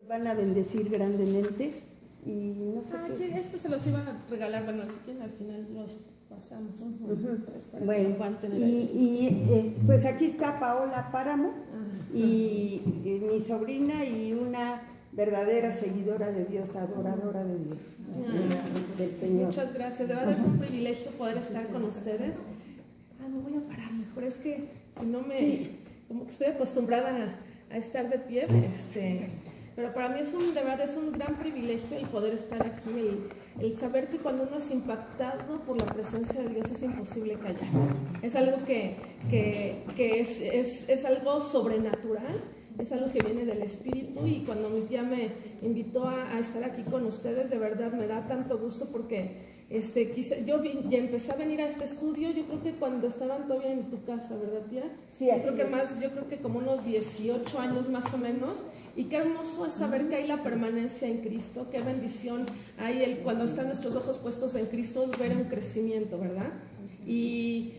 Van a bendecir grandemente y no sé qué. Este se los iba a regalar, bueno, si quieren al final los pasamos. Bueno, pues aquí está Paola Páramo y mi sobrina y una verdadera seguidora de Dios, adoradora de Dios, del Señor. Muchas gracias, de verdad es un privilegio poder estar con ustedes. Me voy a parar mejor, es que si no como que estoy acostumbrada a estar de pie, pero para mí de verdad es un gran privilegio el poder estar aquí, el saber que cuando uno es impactado por la presencia de Dios es imposible callar. Es algo que es algo sobrenatural, es algo que viene del Espíritu, y cuando mi tía me invitó a estar aquí con ustedes, de verdad me da tanto gusto porque yo ya empecé a venir a este estudio, yo creo que cuando estaban todavía en tu casa, ¿verdad, tía? Sí, yo creo que como unos 18 años más o menos, y qué hermoso es saber que hay la permanencia en Cristo, qué bendición hay cuando están nuestros ojos puestos en Cristo, ver un crecimiento, ¿verdad? Y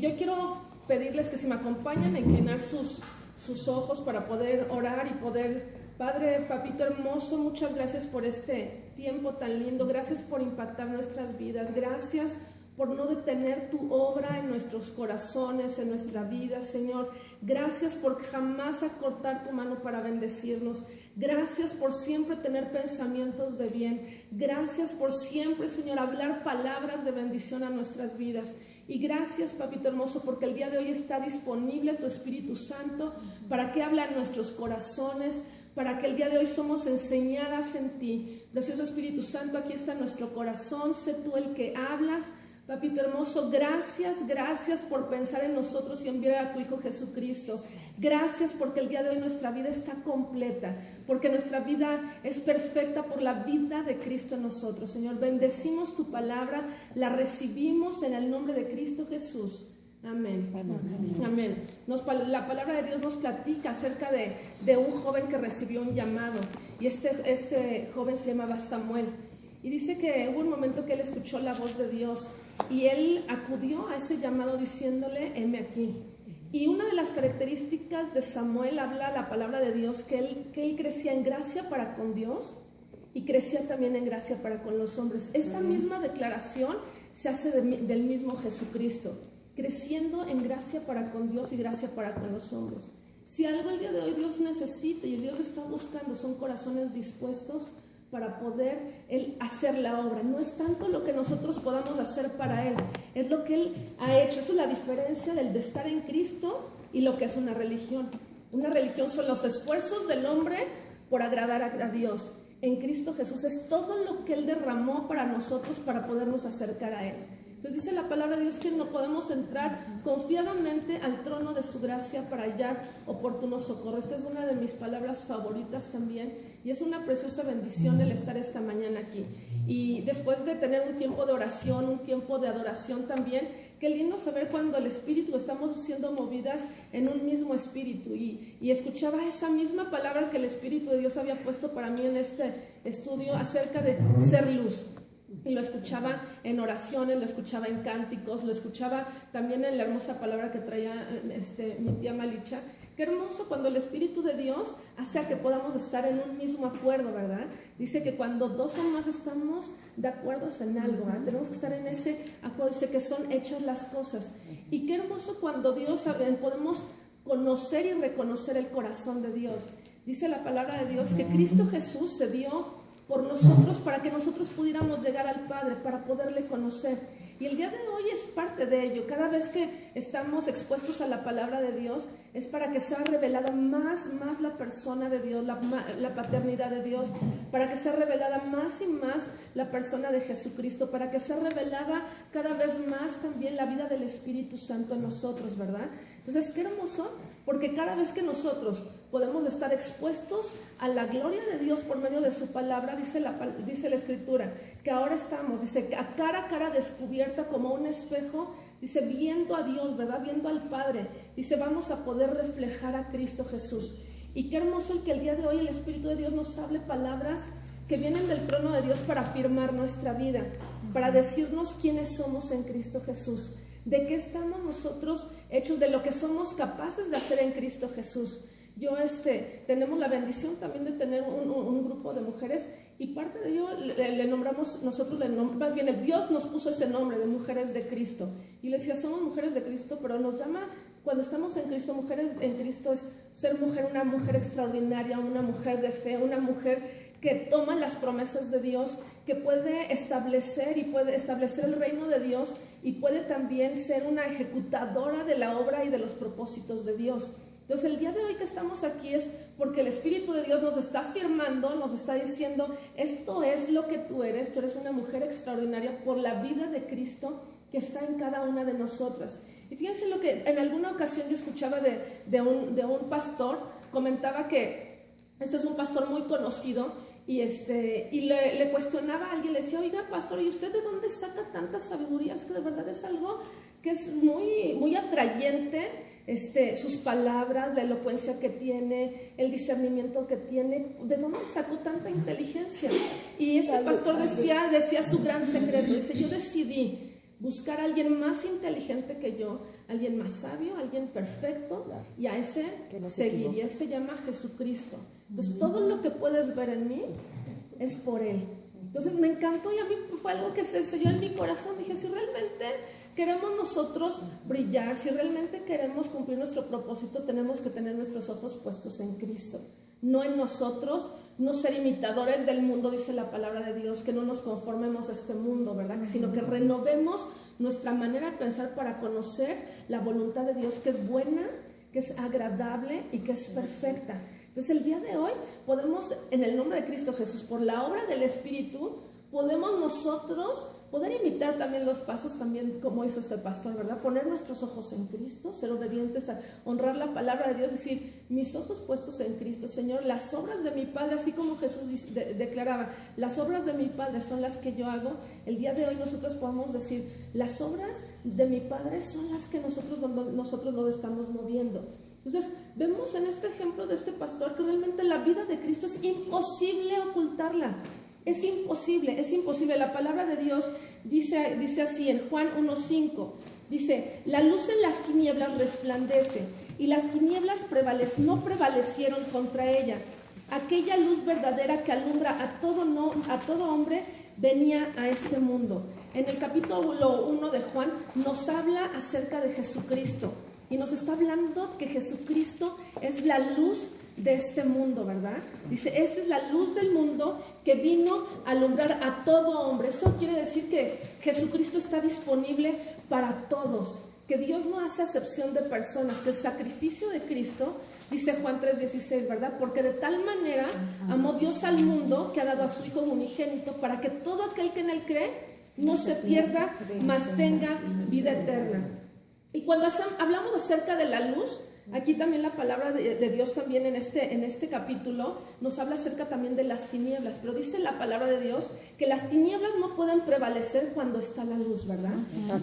yo quiero pedirles que si me acompañan a inclinar sus ojos para poder orar y poder... Padre, papito hermoso, muchas gracias por este tiempo tan lindo, gracias por impactar nuestras vidas, gracias por no detener tu obra en nuestros corazones, en nuestra vida, Señor. Gracias por jamás acortar tu mano para bendecirnos. Gracias por siempre tener pensamientos de bien. Gracias por siempre, Señor, hablar palabras de bendición a nuestras vidas. Y gracias, papito hermoso, porque el día de hoy está disponible tu Espíritu Santo para que hable a nuestros corazones, para que el día de hoy somos enseñadas en ti. Precioso Espíritu Santo, aquí está nuestro corazón, sé tú el que hablas. Papito hermoso, gracias por pensar en nosotros y enviar a tu Hijo Jesucristo. Gracias porque el día de hoy nuestra vida está completa, porque nuestra vida es perfecta por la vida de Cristo en nosotros. Señor, bendecimos tu palabra, la recibimos en el nombre de Cristo Jesús. Amén. Amén. La palabra de Dios nos platica acerca de un joven que recibió un llamado, y este joven se llamaba Samuel, y dice que hubo un momento que él escuchó la voz de Dios y él acudió a ese llamado diciéndole: heme aquí. Y una de las características de Samuel, habla la palabra de Dios, que él crecía en gracia para con Dios y crecía también en gracia para con los hombres. Esta misma declaración se hace del mismo Jesucristo, creciendo en gracia para con Dios y gracia para con los hombres. Si algo el día de hoy Dios necesita y Dios está buscando, son corazones dispuestos para poder Él hacer la obra. No es tanto lo que nosotros podamos hacer para Él, es lo que Él ha hecho. Esa es la diferencia de estar en Cristo y lo que es una religión. Una religión son los esfuerzos del hombre por agradar a Dios. En Cristo Jesús es todo lo que Él derramó para nosotros para podernos acercar a Él. Entonces dice la palabra de Dios que no podemos entrar confiadamente al trono de su gracia para hallar oportuno socorro. Esta es una de mis palabras favoritas también, y es una preciosa bendición el estar esta mañana aquí. Y después de tener un tiempo de oración, un tiempo de adoración también, qué lindo saber cuando el Espíritu, estamos siendo movidas en un mismo Espíritu. Y escuchaba esa misma palabra que el Espíritu de Dios había puesto para mí en este estudio acerca de ser luz. Y lo escuchaba en oraciones, lo escuchaba en cánticos, lo escuchaba también en la hermosa palabra que traía mi tía Malicha. Qué hermoso cuando el Espíritu de Dios hace a que podamos estar en un mismo acuerdo, ¿verdad? Dice que cuando dos o más estamos de acuerdo en algo, ¿verdad? Tenemos que estar en ese acuerdo, dice que son hechas las cosas. Y qué hermoso cuando Dios, podemos conocer y reconocer el corazón de Dios. Dice la palabra de Dios que Cristo Jesús se dio por nosotros para que nosotros pudiéramos llegar al Padre, para poderle conocer. Y el día de hoy es parte de ello. Cada vez que estamos expuestos a la palabra de Dios es para que sea revelada más la persona de Dios, la paternidad de Dios, para que sea revelada más y más la persona de Jesucristo, para que sea revelada cada vez más también la vida del Espíritu Santo en nosotros, ¿verdad? Entonces, qué hermoso, porque cada vez que nosotros podemos estar expuestos a la gloria de Dios por medio de su palabra, dice la Escritura, que ahora estamos, dice, a cara descubierta como un espejo, dice, viendo a Dios, ¿verdad? Viendo al Padre, dice, vamos a poder reflejar a Cristo Jesús. Y qué hermoso el que el día de hoy el Espíritu de Dios nos hable palabras que vienen del trono de Dios para afirmar nuestra vida, para decirnos quiénes somos en Cristo Jesús, de qué estamos nosotros hechos, de lo que somos capaces de hacer en Cristo Jesús. Tenemos la bendición también de tener un de mujeres, y parte de ello le nombramos, más bien Dios nos puso ese nombre de mujeres de Cristo. Y le decía, somos mujeres de Cristo, pero nos llama, cuando estamos en Cristo, mujeres en Cristo es ser mujer, una mujer extraordinaria, una mujer de fe, una mujer que toma las promesas de Dios, que puede establecer el reino de Dios, y puede también ser una ejecutadora de la obra y de los propósitos de Dios. Entonces el día de hoy que estamos aquí es porque el Espíritu de Dios nos está afirmando, nos está diciendo, esto es lo que tú eres una mujer extraordinaria por la vida de Cristo que está en cada una de nosotras. Y fíjense lo que en alguna ocasión yo escuchaba de un pastor, comentaba que este es un pastor muy conocido, y le cuestionaba a alguien, le decía, oiga pastor, ¿y usted de dónde saca tanta sabiduría? Es que de verdad es algo que es muy, muy atrayente, sus palabras, la elocuencia que tiene, el discernimiento que tiene. ¿De dónde sacó tanta inteligencia? Y este pastor decía su gran secreto, dice, yo decidí buscar a alguien más inteligente que yo, alguien más sabio, alguien perfecto, y a ese seguir, y él se llama Jesucristo. Entonces todo lo que puedes ver en mí es por él. Entonces me encantó, y a mí fue algo que se selló en mi corazón. Dije, si realmente queremos nosotros brillar, si realmente queremos cumplir nuestro propósito, tenemos que tener nuestros ojos puestos en Cristo, no en nosotros, no ser imitadores del mundo, dice la palabra de Dios, que no nos conformemos a este mundo, ¿verdad? Sino que renovemos nuestra manera de pensar para conocer la voluntad de Dios, que es buena, que es agradable y que es perfecta. Entonces el día de hoy podemos, en el nombre de Cristo Jesús, por la obra del Espíritu, podemos nosotros poder imitar también los pasos, también como hizo este pastor, ¿verdad? Poner nuestros ojos en Cristo, ser obedientes a honrar la palabra de Dios, decir, mis ojos puestos en Cristo, Señor, las obras de mi Padre, así como Jesús declaraba, las obras de mi Padre son las que yo hago. El día de hoy nosotros podemos decir, las obras de mi Padre son las que nosotros nos estamos moviendo. Entonces, vemos en este ejemplo de este pastor que realmente la vida de Cristo es imposible ocultarla. Es imposible, es imposible. La palabra de Dios dice así en Juan 1:5, dice, la luz en las tinieblas resplandece, y las tinieblas no prevalecieron contra ella. Aquella luz verdadera que alumbra a todo hombre venía a este mundo. En el capítulo 1 de Juan nos habla acerca de Jesucristo, y nos está hablando que Jesucristo es la luz de este mundo, ¿verdad? Dice, esta es la luz del mundo que vino a alumbrar a todo hombre. Eso quiere decir que Jesucristo está disponible para todos, que Dios no hace acepción de personas, que el sacrificio de Cristo, dice Juan 3:16, ¿verdad? Porque de tal manera amó Dios al mundo que ha dado a su Hijo unigénito para que todo aquel que en él cree no se pierda, mas tenga vida eterna. Y cuando hablamos acerca de la luz, aquí también la palabra de Dios también en este capítulo nos habla acerca también de las tinieblas, pero dice la palabra de Dios que las tinieblas no pueden prevalecer cuando está la luz, ¿verdad?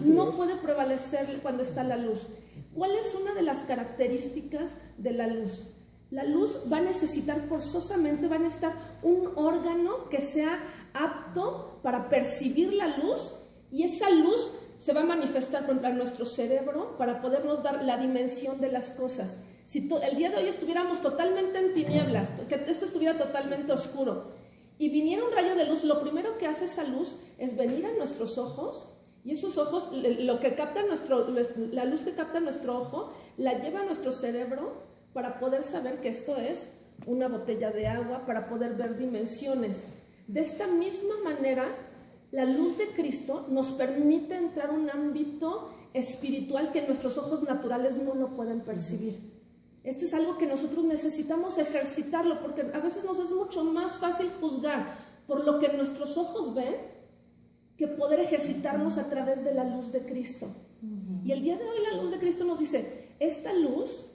No puede prevalecer cuando está la luz. ¿Cuál es una de las características de la luz? La luz va a necesitar forzosamente, va a necesitar un órgano que sea apto para percibir la luz, y esa luz se va a manifestar contra nuestro cerebro para podernos dar la dimensión de las cosas. Si el día de hoy estuviéramos totalmente en tinieblas, que esto estuviera totalmente oscuro, y viniera un rayo de luz, lo primero que hace esa luz es venir a nuestros ojos, y esos ojos, la luz que capta nuestro ojo, la lleva a nuestro cerebro para poder saber que esto es una botella de agua, para poder ver dimensiones. De esta misma manera, la luz de Cristo nos permite entrar a un ámbito espiritual que nuestros ojos naturales no lo pueden percibir. Esto es algo que nosotros necesitamos ejercitarlo, porque a veces nos es mucho más fácil juzgar por lo que nuestros ojos ven que poder ejercitarnos a través de la luz de Cristo. Y el día de hoy la luz de Cristo nos dice, esta luz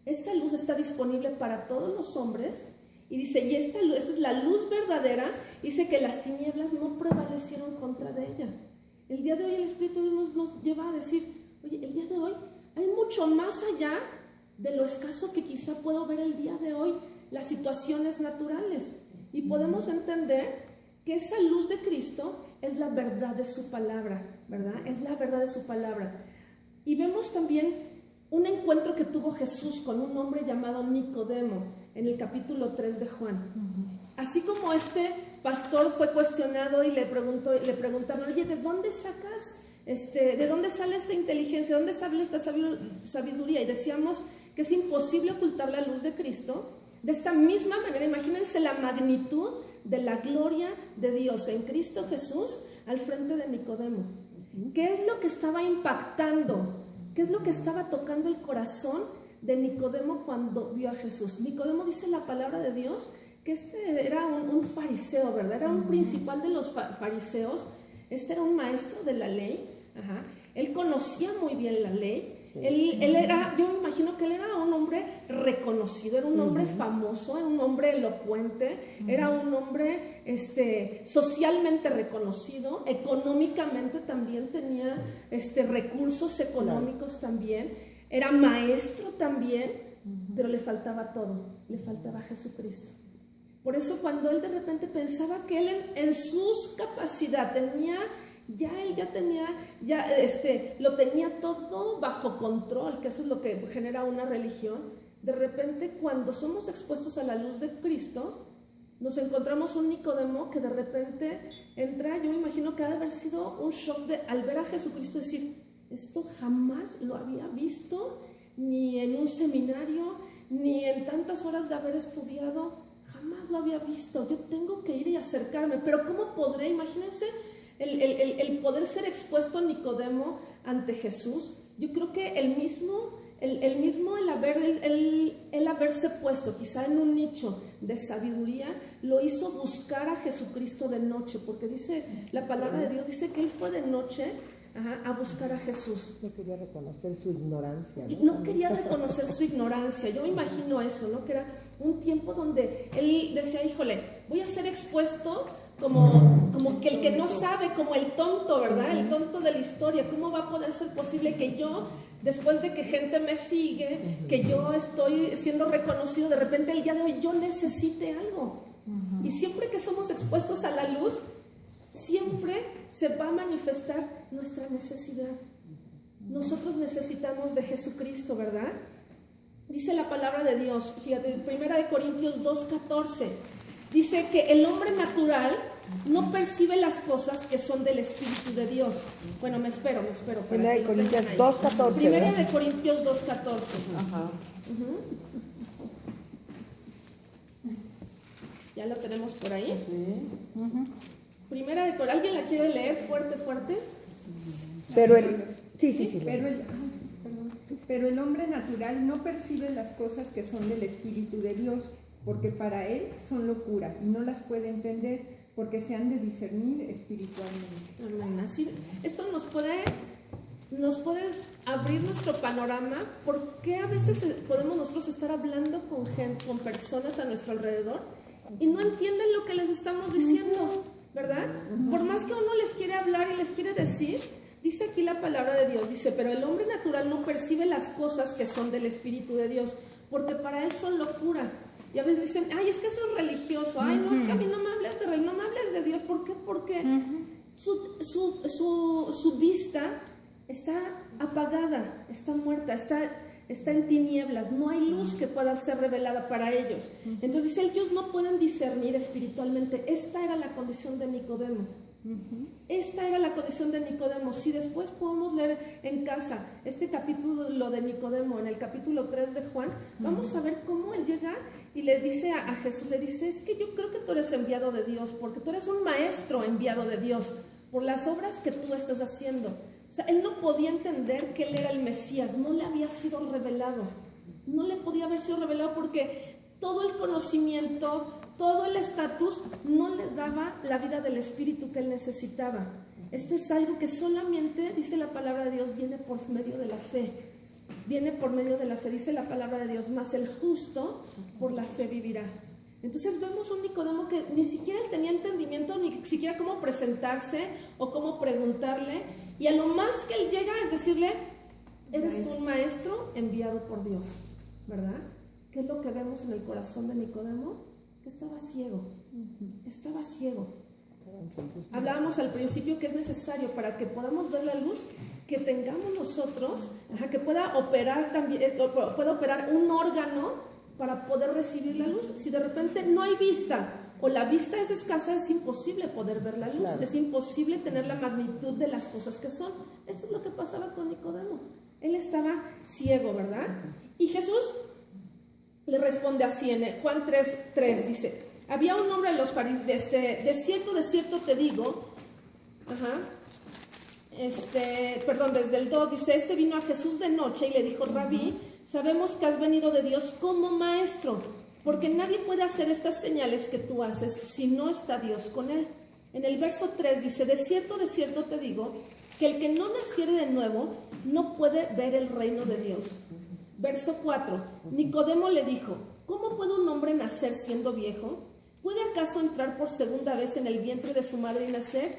está disponible para todos los hombres. Y dice, y esta es la luz verdadera, dice que las tinieblas no prevalecieron contra de ella. El día de hoy el Espíritu de Dios nos lleva a decir, oye, el día de hoy hay mucho más allá de lo escaso que quizá puedo ver el día de hoy, las situaciones naturales. Y podemos entender que esa luz de Cristo es la verdad de su palabra, ¿verdad? Es la verdad de su palabra. Y vemos también un encuentro que tuvo Jesús con un hombre llamado Nicodemo, en el capítulo 3 de Juan. Así como este pastor fue cuestionado y le preguntaron, oye, ¿de dónde sacas, de dónde sale esta inteligencia, de dónde sale esta sabiduría? Y decíamos que es imposible ocultar la luz de Cristo. De esta misma manera, imagínense la magnitud de la gloria de Dios en Cristo Jesús al frente de Nicodemo. ¿Qué es lo que estaba impactando? ¿Qué es lo que estaba tocando el corazón de Nicodemo cuando vio a Jesús? Nicodemo, dice la palabra de Dios, que era un fariseo, ¿verdad? Era un principal de los fariseos. Era un maestro de la ley. Ajá. Él conocía muy bien la ley. Él era, yo me imagino que él era un hombre reconocido, era un hombre famoso, era un hombre elocuente, era un hombre socialmente reconocido, económicamente también tenía recursos económicos también, era maestro también, pero le faltaba todo, le faltaba Jesucristo. Por eso cuando él de repente pensaba que él en sus capacidades lo tenía todo bajo control, que eso es lo que genera una religión. De repente, cuando somos expuestos a la luz de Cristo, nos encontramos un Nicodemo que de repente entra. Yo me imagino que ha de haber sido un shock al ver a Jesucristo decir, esto jamás lo había visto, ni en un seminario, ni en tantas horas de haber estudiado, jamás lo había visto. Yo tengo que ir y acercarme, pero ¿cómo podré? Imagínense el poder ser expuesto a Nicodemo ante Jesús. Yo creo que el haberse puesto quizá en un nicho de sabiduría lo hizo buscar a Jesucristo de noche, porque dice la palabra de Dios, dice que él fue de noche a buscar a Jesús. No quería reconocer su ignorancia. No quería reconocer su ignorancia. Yo me imagino eso, ¿no? Que era un tiempo donde él decía, híjole, voy a ser expuesto como que el que no sabe, como el tonto, ¿verdad? El tonto de la historia. ¿Cómo va a poder ser posible que yo, después de que gente me sigue, que yo estoy siendo reconocido, de repente el día de hoy yo necesite algo? Y siempre que somos expuestos a la luz, siempre se va a manifestar nuestra necesidad. Nosotros necesitamos de Jesucristo, ¿verdad? Dice la palabra de Dios, fíjate, 1 Corintios 2:14, dice que el hombre natural no percibe las cosas que son del Espíritu de Dios. Bueno, me espero. 1 de Corintios 2:14. 1 de Corintios 2:14. Ajá. ¿Ya lo tenemos por ahí? Sí. Primera de Corintios, ¿alguien la quiere leer fuerte? Pero sí. Pero el hombre natural no percibe las cosas que son del Espíritu de Dios, porque para él son locura y no las puede entender, porque se han de discernir espiritualmente. Amén. Así, esto nos puede abrir nuestro panorama, porque a veces podemos nosotros estar hablando con personas a nuestro alrededor y no entienden lo que les estamos diciendo, ¿verdad? Por más que uno les quiere hablar y les quiere decir, dice aquí la palabra de Dios, dice, pero el hombre natural no percibe las cosas que son del Espíritu de Dios, porque para él son locura. Y a veces dicen, ay, es que eso es religioso, ay, no, es que a mí no me hables de religión, no me hables de Dios. ¿Por qué? Porque su vista está apagada, está muerta, está en tinieblas, no hay luz que pueda ser revelada para ellos. Entonces dice, ellos no pueden discernir espiritualmente. Esta era la condición de Nicodemo. Esta era la condición de Nicodemo. Si después podemos leer en casa este capítulo de Nicodemo, en el capítulo 3 de Juan, vamos a ver cómo él llega y le dice a Jesús, le dice, es que yo creo que tú eres enviado de Dios, porque tú eres un maestro enviado de Dios por las obras que tú estás haciendo. O sea, él no podía entender que él era el Mesías, no le había sido revelado, no le podía haber sido revelado porque todo el conocimiento, todo el estatus no le daba la vida del Espíritu que él necesitaba. Esto es algo que solamente, dice la palabra de Dios, viene por medio de la fe. Viene por medio de la fe, dice la palabra de Dios, más el justo por la fe vivirá. Entonces vemos un Nicodemo que ni siquiera él tenía entendimiento, ni siquiera cómo presentarse o cómo preguntarle. Y a lo más que él llega es decirle, eres tú un maestro enviado por Dios, ¿verdad? ¿Qué es lo que vemos en el corazón de Nicodemo? Que estaba ciego, estaba ciego. Hablábamos al principio que es necesario para que podamos ver la luz, que tengamos nosotros, que pueda operar también, pueda operar un órgano para poder recibir la luz. Si de repente no hay vista o la vista es escasa, es imposible poder ver la luz, Claro. es imposible tener la magnitud de las cosas que son. Esto es lo que pasaba con Nicodemo. Él estaba ciego, ¿verdad? Y Jesús le responde así en Juan 3:3, dice, había un hombre de los fariseos, de cierto te digo, desde el 2, dice, vino a Jesús de noche y le dijo, Rabí, sabemos que has venido de Dios como maestro, porque nadie puede hacer estas señales que tú haces si no está Dios con él. En el verso 3 dice, de cierto te digo, que el que no naciere de nuevo no puede ver el reino de Dios. Verso 4, Nicodemo le dijo, ¿cómo puede un hombre nacer siendo viejo? ¿Puede acaso entrar por segunda vez en el vientre de su madre y nacer?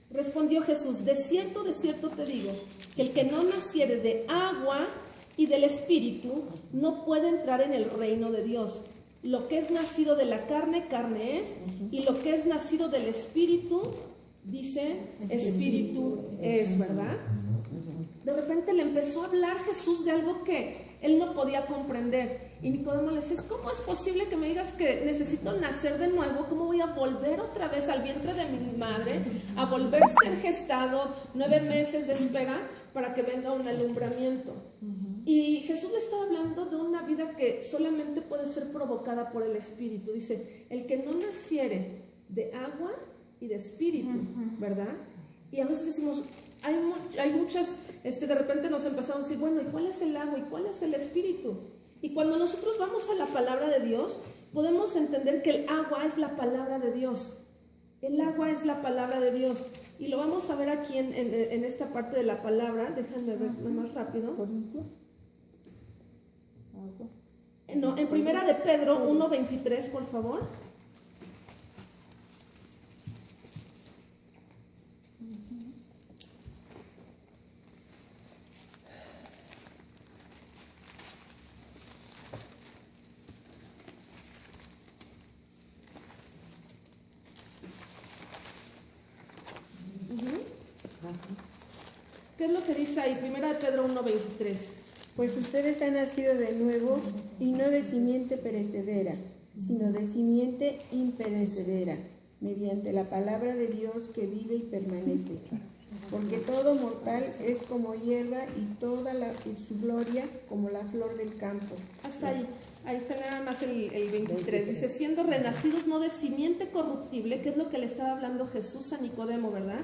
Respondió Jesús, de cierto te digo, que el que no naciere de agua y del Espíritu no puede entrar en el reino de Dios. Lo que es nacido de la carne, carne es, y lo que es nacido del Espíritu, dice, Espíritu es, ¿verdad? De repente le empezó a hablar Jesús de algo que él no podía comprender. Y Nicodemo le dice, ¿cómo es posible que me digas que necesito nacer de nuevo? ¿Cómo voy a volver otra vez al vientre de mi madre? A volver a ser gestado 9 meses de espera para que venga un alumbramiento. Y Jesús le estaba hablando de una vida que solamente puede ser provocada por el Espíritu. Dice, el que no naciere de agua y de Espíritu, ¿verdad? Y a veces decimos, hay muchas, de repente nos empezamos a decir, bueno, ¿y cuál es el agua y cuál es el Espíritu? Y cuando nosotros vamos a la palabra de Dios, podemos entender que el agua es la palabra de Dios. El agua es la palabra de Dios. Y lo vamos a ver aquí en esta parte de la palabra. Déjenme ver más rápido. No, en primera de Pedro 1:23, por favor. ¿Qué es lo que dice ahí? Primera de Pedro 1:23. Pues ustedes han nacido de nuevo, y no de simiente perecedera, sino de simiente imperecedera, mediante la palabra de Dios que vive y permanece. Porque todo mortal es como hierba, y su gloria como la flor del campo. Hasta ahí está nada más el 23. Dice, siendo renacidos no de simiente corruptible, que es lo que le estaba hablando Jesús a Nicodemo, ¿verdad?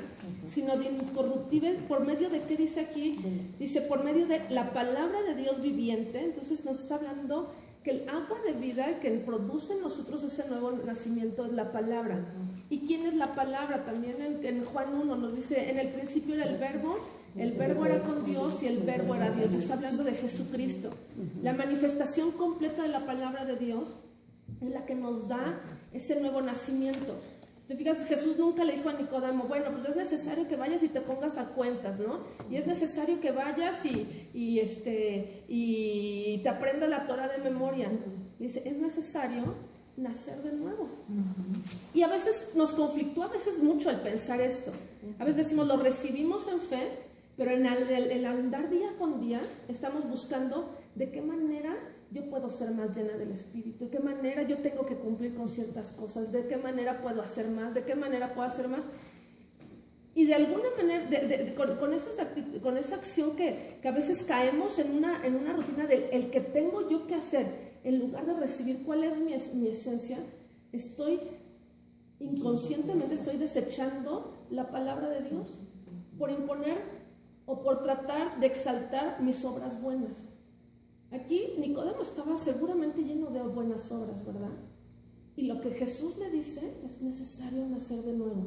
Sino de incorruptible, ¿por medio de qué dice aquí? Dice, por medio de la palabra de Dios viviente. Entonces nos está hablando que el agua de vida que produce en nosotros ese nuevo nacimiento es la palabra. ¿Y quién es la palabra? También en Juan 1 nos dice, en el principio era el verbo era con Dios y el verbo era Dios. Está hablando de Jesucristo. La manifestación completa de la palabra de Dios es la que nos da ese nuevo nacimiento. Te fijas, Jesús nunca le dijo a Nicodemo, bueno, pues es necesario que vayas y te pongas a cuentas, ¿no? Y es necesario que vayas y te aprenda la Torah de memoria. Y dice, es necesario nacer de nuevo. Y a veces nos conflictúa, a veces mucho el pensar esto. A veces decimos, lo recibimos en fe, pero en el andar día con día estamos buscando de qué manera yo puedo ser más llena del Espíritu, de qué manera yo tengo que cumplir con ciertas cosas, de qué manera puedo hacer más, de qué manera puedo hacer más. Y de alguna manera, con esa acción que a veces caemos en una rutina del el que tengo yo que hacer, en lugar de recibir cuál es mi esencia, inconscientemente estoy desechando la palabra de Dios por imponer o por tratar de exaltar mis obras buenas. Aquí Nicodemo estaba seguramente lleno de buenas obras, ¿verdad? Y lo que Jesús le dice es necesario nacer de nuevo.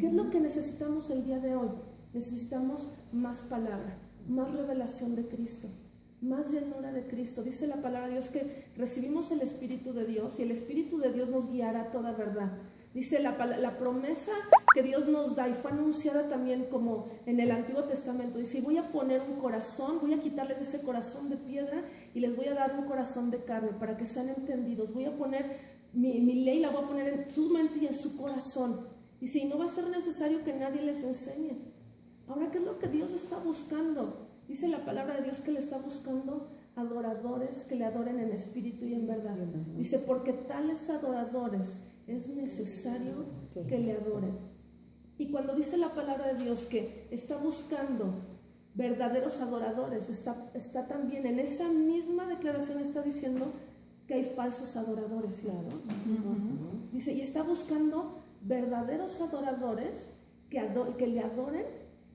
¿Qué es lo que necesitamos el día de hoy? Necesitamos más palabra, más revelación de Cristo, más llenura de Cristo. Dice la palabra de Dios que recibimos el Espíritu de Dios y el Espíritu de Dios nos guiará a toda verdad. Dice la promesa que Dios nos da y fue anunciada también como en el Antiguo Testamento. Dice, voy a poner un corazón, voy a quitarles ese corazón de piedra y les voy a dar un corazón de carne para que sean entendidos. Voy a poner mi ley, la voy a poner en su mente y en su corazón. Dice, y no va a ser necesario que nadie les enseñe. Ahora, ¿qué es lo que Dios está buscando? Dice la palabra de Dios que le está buscando adoradores que le adoren en espíritu y en verdad. Dice, porque tales adoradores es necesario que le adoren. Y cuando dice la palabra de Dios que está buscando verdaderos adoradores, está también en esa misma declaración, está diciendo que hay falsos adoradores, ¿cierto? Dice, y está buscando verdaderos adoradores que le adoren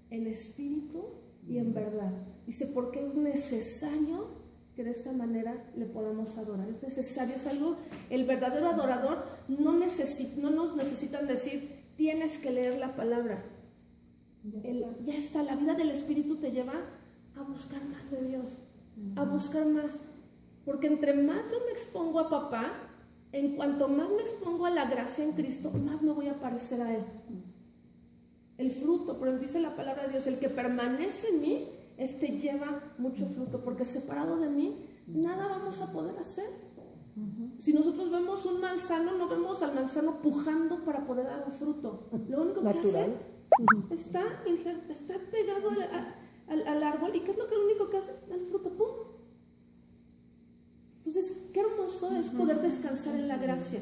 en espíritu y en verdad. Dice, porque es necesario que de esta manera le podamos adorar. Es necesario, es algo, el verdadero adorador no nos necesitan decir, tienes que leer la palabra. Ya está, la vida del espíritu te lleva a buscar más de Dios, a buscar más. Porque entre más yo me expongo a papá, en cuanto más me expongo a la gracia en Cristo, más me voy a parecer a Él. El fruto, pero dice la palabra de Dios, el que permanece en mí, lleva mucho fruto, porque separado de mí, nada vamos a poder hacer. Si nosotros vemos un manzano, no vemos al manzano pujando para poder dar un fruto. Lo único que hace está pegado al árbol, y ¿qué es lo único que hace? Da el fruto, ¡pum! Entonces, qué hermoso es poder descansar en la gracia.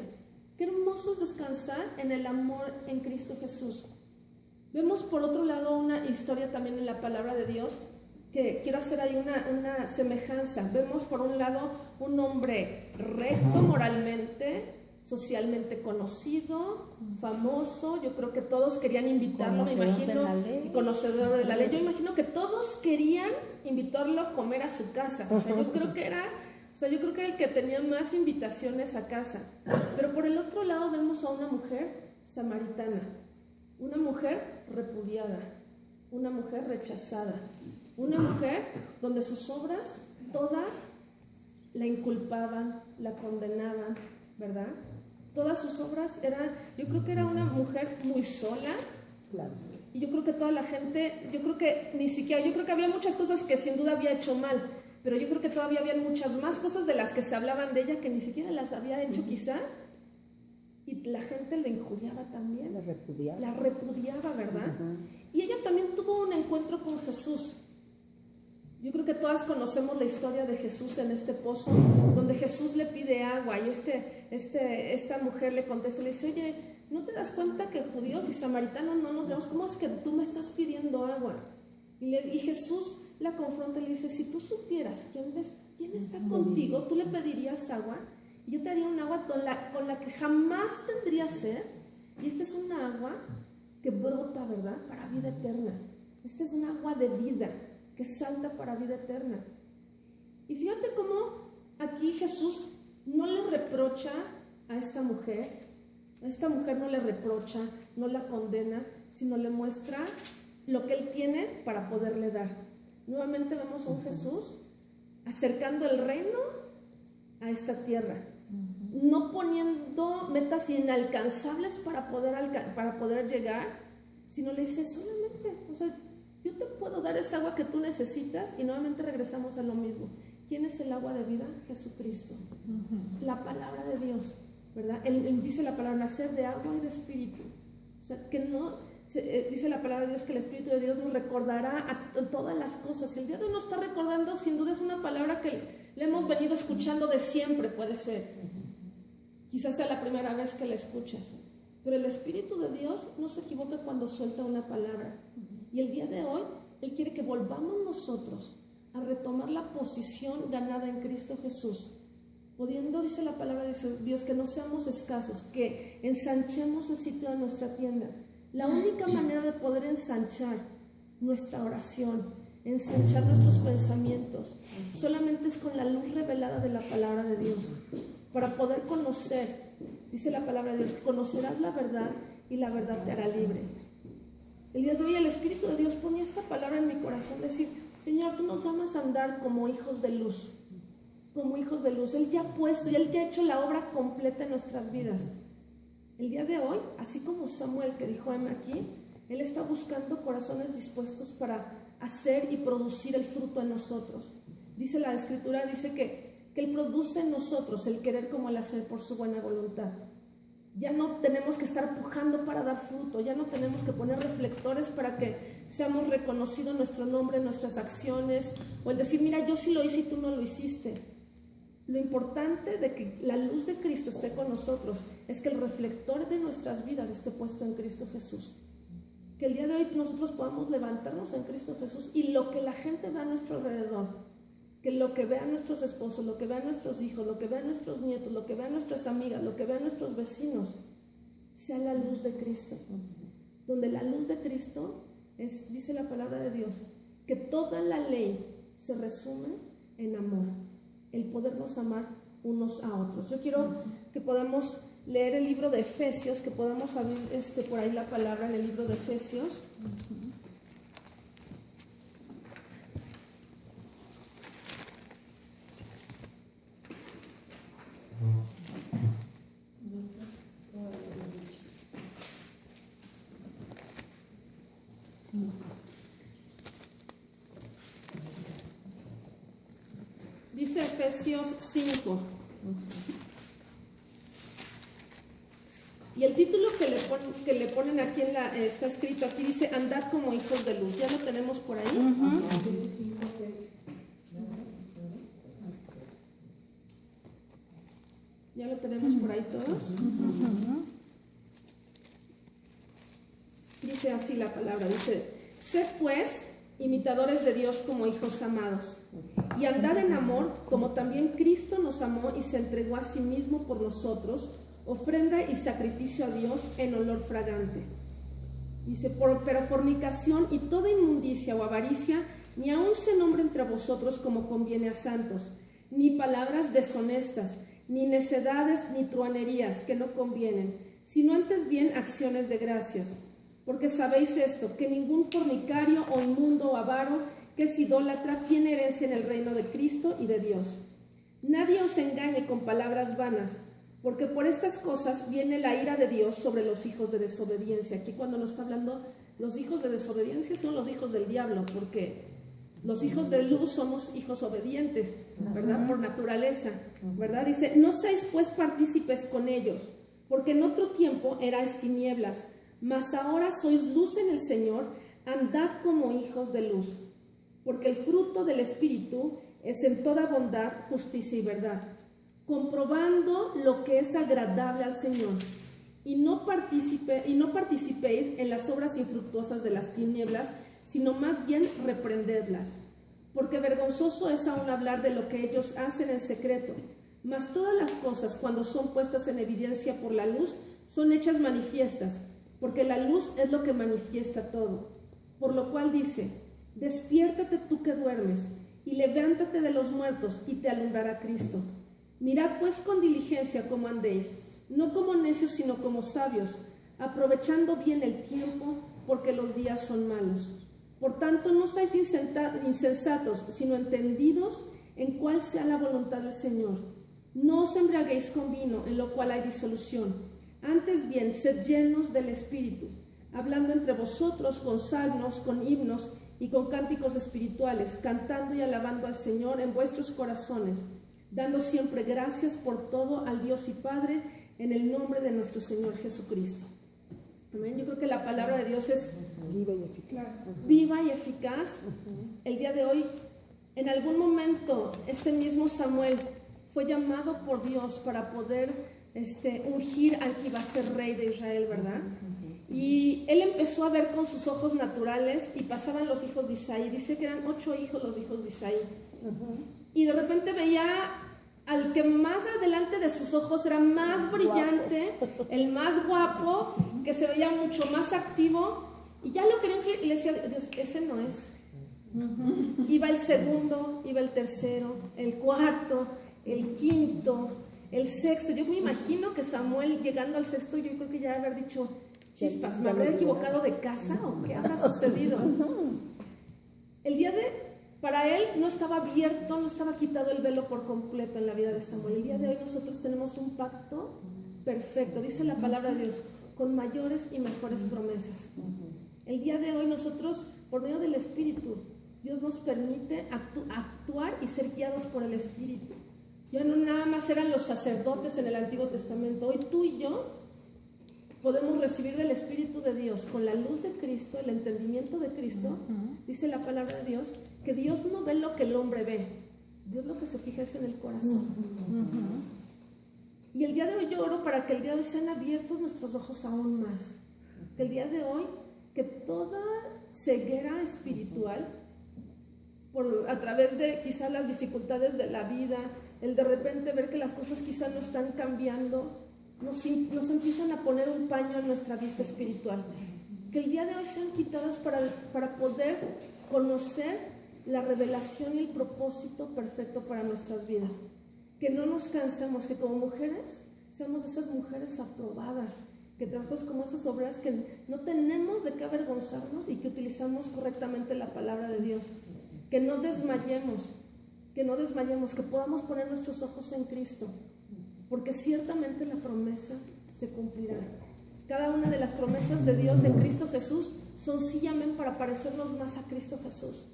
Qué hermoso es descansar en el amor en Cristo Jesús. Vemos por otro lado una historia también en la palabra de Dios, que quiero hacer ahí una semejanza. Vemos por un lado un hombre recto moralmente, socialmente conocido, famoso. Yo creo que todos querían invitarlo, me imagino, y conocedor de la ley. Yo imagino que todos querían invitarlo a comer a su casa. O sea, yo creo que era el que tenía más invitaciones a casa. Pero por el otro lado vemos a una mujer samaritana, una mujer repudiada, una mujer rechazada, una mujer donde sus obras todas la inculpaban, la condenaban, ¿verdad? Todas sus obras yo creo que era una mujer muy sola. Claro. Y yo creo que toda la gente, yo creo que había muchas cosas que sin duda había hecho mal, pero yo creo que todavía había muchas más cosas de las que se hablaban de ella que ni siquiera las había hecho quizá, y la gente le injuriaba también. La repudiaba, ¿verdad? Y ella también tuvo un encuentro con Jesús. Yo creo que todas conocemos la historia de Jesús en este pozo, donde Jesús le pide agua, y esta mujer le contesta, le dice, oye, ¿no te das cuenta que judíos y samaritanos no nos llamamos? ¿Cómo es que tú me estás pidiendo agua? Y Jesús la confronta y le dice, si tú supieras quién está contigo, tú le pedirías agua, y yo te haría un agua con la que jamás tendrías sed, y esta es una agua que brota, ¿verdad?, para vida eterna. Esta es un agua de vida que salta para vida eterna. Y fíjate cómo aquí Jesús no le reprocha a esta mujer no le reprocha, no la condena, sino le muestra lo que Él tiene para poderle dar. Nuevamente vemos a un Jesús acercando el reino a esta tierra, no poniendo metas inalcanzables para poder llegar, sino le dice solamente, o sea, yo te puedo dar esa agua que tú necesitas. Y nuevamente regresamos a lo mismo. ¿Quién es el agua de vida? Jesucristo. La palabra de Dios, ¿verdad? Él dice la palabra, nacer de agua y de espíritu. O sea, que no, dice la palabra de Dios que el Espíritu de Dios nos recordará a todas las cosas. Y el día de hoy nos está recordando, sin duda es una palabra que le hemos venido escuchando de siempre, puede ser. Quizás sea la primera vez que la escuchas. Pero el Espíritu de Dios no se equivoca cuando suelta una palabra. Y el día de hoy, Él quiere que volvamos nosotros a retomar la posición ganada en Cristo Jesús. Pudiendo, dice la palabra de Dios, que no seamos escasos, que ensanchemos el sitio de nuestra tienda. La única manera de poder ensanchar nuestra oración, ensanchar nuestros pensamientos, solamente es con la luz revelada de la palabra de Dios. Para poder conocer, dice la palabra de Dios, conocerás la verdad y la verdad te hará libre. El día de hoy el Espíritu de Dios ponía esta palabra en mi corazón, decir, Señor, tú nos llamas a andar como hijos de luz, como hijos de luz. Él ya ha puesto y Él ya ha hecho la obra completa en nuestras vidas. El día de hoy, así como Samuel que dijo aquí, Él está buscando corazones dispuestos para hacer y producir el fruto en nosotros. Dice la Escritura, dice que Él produce en nosotros el querer como el hacer por su buena voluntad. Ya no tenemos que estar pujando para dar fruto, ya no tenemos que poner reflectores para que seamos reconocidos nuestro nombre, nuestras acciones, o el decir, mira, yo sí lo hice y tú no lo hiciste. Lo importante de que la luz de Cristo esté con nosotros es que el reflector de nuestras vidas esté puesto en Cristo Jesús. Que el día de hoy nosotros podamos levantarnos en Cristo Jesús y lo que la gente ve a nuestro alrededor, que lo que vean nuestros esposos, lo que vean nuestros hijos, lo que vean nuestros nietos, lo que vean nuestras amigas, lo que vean nuestros vecinos, sea la luz de Cristo. Donde la luz de Cristo es, dice la palabra de Dios, que toda la ley se resume en amor, el podernos amar unos a otros. Yo quiero que podamos leer el libro de Efesios, que podamos abrir por ahí la palabra en el libro de Efesios. Dice Efesios 5. Y el título que le ponen aquí está escrito aquí, dice andad como hijos de luz. ¿Ya lo tenemos por ahí? ¿Ya lo tenemos por ahí todos? Dice así la palabra, dice, sed pues imitadores de Dios como hijos amados, y andad en amor como también Cristo nos amó y se entregó a sí mismo por nosotros, ofrenda y sacrificio a Dios en olor fragante. Dice, pero fornicación y toda inmundicia o avaricia, ni aun se nombre entre vosotros como conviene a santos, ni palabras deshonestas, ni necedades, ni truanerías que no convienen, sino antes bien acciones de gracias. Porque sabéis esto, que ningún fornicario o inmundo o avaro que es idólatra tiene herencia en el reino de Cristo y de Dios. Nadie os engañe con palabras vanas, porque por estas cosas viene la ira de Dios sobre los hijos de desobediencia. Aquí cuando nos está hablando, los hijos de desobediencia son los hijos del diablo, porque los hijos de luz somos hijos obedientes, ¿verdad? Por naturaleza, ¿verdad? Dice, no seáis pues partícipes con ellos, porque en otro tiempo erais tinieblas, mas ahora sois luz en el Señor, andad como hijos de luz. Porque el fruto del Espíritu es en toda bondad, justicia y verdad, comprobando lo que es agradable al Señor, y no participéis en las obras infructuosas de las tinieblas, sino más bien reprendedlas. Porque vergonzoso es aún hablar de lo que ellos hacen en secreto, mas todas las cosas, cuando son puestas en evidencia por la luz, son hechas manifiestas, porque la luz es lo que manifiesta todo. Por lo cual dice, despiértate tú que duermes, y levántate de los muertos, y te alumbrará Cristo. Mirad pues con diligencia cómo andéis, no como necios, sino como sabios, aprovechando bien el tiempo, porque los días son malos. Por tanto, no seáis insensatos, sino entendidos en cuál sea la voluntad del Señor. No os embriaguéis con vino, en lo cual hay disolución. Antes bien, sed llenos del Espíritu, hablando entre vosotros con salmos, con himnos y con cánticos espirituales, cantando y alabando al Señor en vuestros corazones, dando siempre gracias por todo al Dios y Padre, en el nombre de nuestro Señor Jesucristo. Amén. Yo creo que la palabra de Dios es viva y eficaz. El día de hoy, en algún momento, este mismo Samuel fue llamado por Dios para poder ungir al que iba a ser rey de Israel, ¿verdad? Y él empezó a ver con sus ojos naturales y pasaban los hijos de Isaí. Dice que eran 8 hijos los hijos de Isaí. Y de repente veía al que más adelante de sus ojos era más brillante, el más guapo, que se veía mucho más activo, y ya lo quería ungir y le decía, Dios, ese no es. Iba el segundo, iba el tercero, el cuarto, el quinto, el sexto. Yo me imagino que Samuel llegando al sexto, yo creo que ya haber dicho, chispas, ¿me habré equivocado de casa o qué habrá sucedido? El día para él no estaba abierto, no estaba quitado el velo por completo en la vida de Samuel. El día de hoy nosotros tenemos un pacto perfecto, dice la palabra de Dios, con mayores y mejores promesas. El día de hoy nosotros, por medio del Espíritu, Dios nos permite actuar y ser guiados por el Espíritu. Ya no nada más eran los sacerdotes en el Antiguo Testamento. Hoy tú y yo podemos recibir del Espíritu de Dios con la luz de Cristo, el entendimiento de Cristo. Dice la palabra de Dios que Dios no ve lo que el hombre ve. Dios lo que se fija es en el corazón. Y el día de hoy yo oro para que el día de hoy sean abiertos nuestros ojos aún más. Que el día de hoy, que toda ceguera espiritual, a través de quizás las dificultades de la vida, el de repente ver que las cosas quizás no están cambiando, nos empiezan a poner un paño en nuestra vista espiritual. Que el día de hoy sean quitadas para poder conocer la revelación y el propósito perfecto para nuestras vidas. Que no nos cansemos, que como mujeres seamos esas mujeres aprobadas, que trabajemos como esas obreras que no tenemos de qué avergonzarnos y que utilizamos correctamente la palabra de Dios. Que no desmayemos, que podamos poner nuestros ojos en Cristo, porque ciertamente la promesa se cumplirá. Cada una de las promesas de Dios en Cristo Jesús son sí, amén, para parecernos más a Cristo Jesús.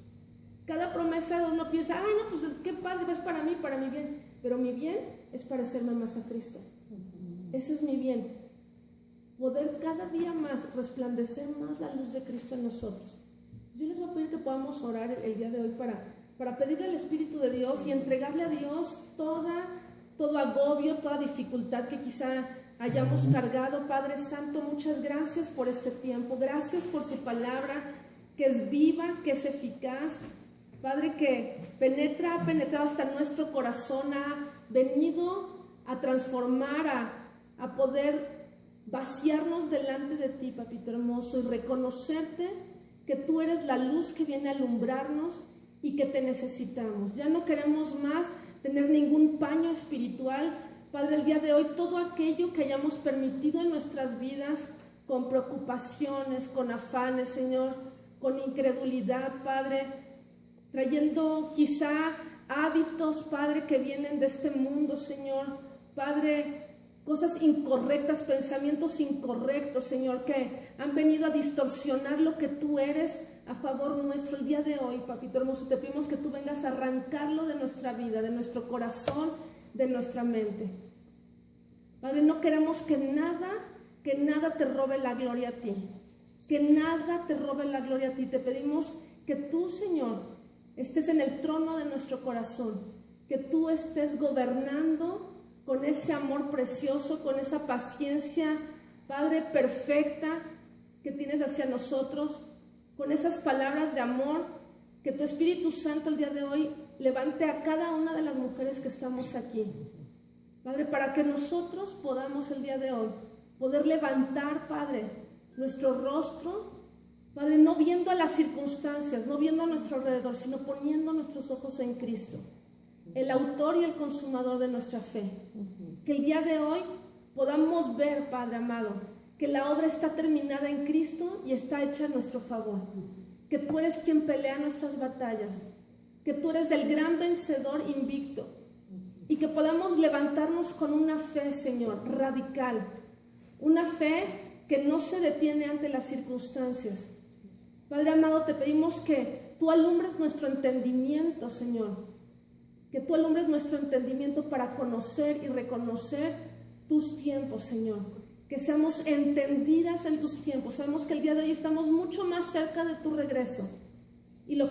Cada promesa uno piensa, ay no, pues qué padre, es para mí, para mi bien, pero mi bien es parecerme más a Cristo. Ese es mi bien, poder cada día más resplandecer más la luz de Cristo en nosotros. Yo les voy a pedir que podamos orar el día de hoy para pedirle al Espíritu de Dios y entregarle a Dios todo agobio, toda dificultad que quizá hayamos cargado. Padre Santo, muchas gracias por este tiempo, gracias por tu palabra que es viva, que es eficaz. Padre, que ha penetrado hasta nuestro corazón, ha venido a transformar, a poder vaciarnos delante de ti, papito hermoso, y reconocerte que tú eres la luz que viene a alumbrarnos y que te necesitamos. Ya no queremos más tener ningún paño espiritual. Padre, el día de hoy todo aquello que hayamos permitido en nuestras vidas, con preocupaciones, con afanes, Señor, con incredulidad, Padre, trayendo quizá hábitos, Padre, que vienen de este mundo, Señor, Padre, cosas incorrectas, pensamientos incorrectos, Señor, que han venido a distorsionar lo que tú eres a favor nuestro. El día de hoy, papito hermoso, te pedimos que tú vengas a arrancarlo de nuestra vida, de nuestro corazón, de nuestra mente. Padre, no queremos que nada te robe la gloria a ti, que nada te robe la gloria a ti. Te pedimos que tú, Señor, estés en el trono de nuestro corazón, que tú estés gobernando con ese amor precioso, con esa paciencia, Padre, perfecta que tienes hacia nosotros, con esas palabras de amor, que tu Espíritu Santo el día de hoy levante a cada una de las mujeres que estamos aquí. Padre, para que nosotros podamos el día de hoy poder levantar, Padre, nuestro rostro, Padre, no viendo a las circunstancias, no viendo a nuestro alrededor, sino poniendo nuestros ojos en Cristo, el autor y el consumador de nuestra fe. Que el día de hoy podamos ver, Padre amado, que la obra está terminada en Cristo y está hecha a nuestro favor. Que tú eres quien pelea nuestras batallas, que tú eres el gran vencedor invicto, y que podamos levantarnos con una fe, Señor, radical, una fe que no se detiene ante las circunstancias. Padre amado, te pedimos que tú alumbres nuestro entendimiento, Señor, que tú alumbres nuestro entendimiento para conocer y reconocer tus tiempos, Señor, que seamos entendidas en tus tiempos. Sabemos que el día de hoy estamos mucho más cerca de tu regreso,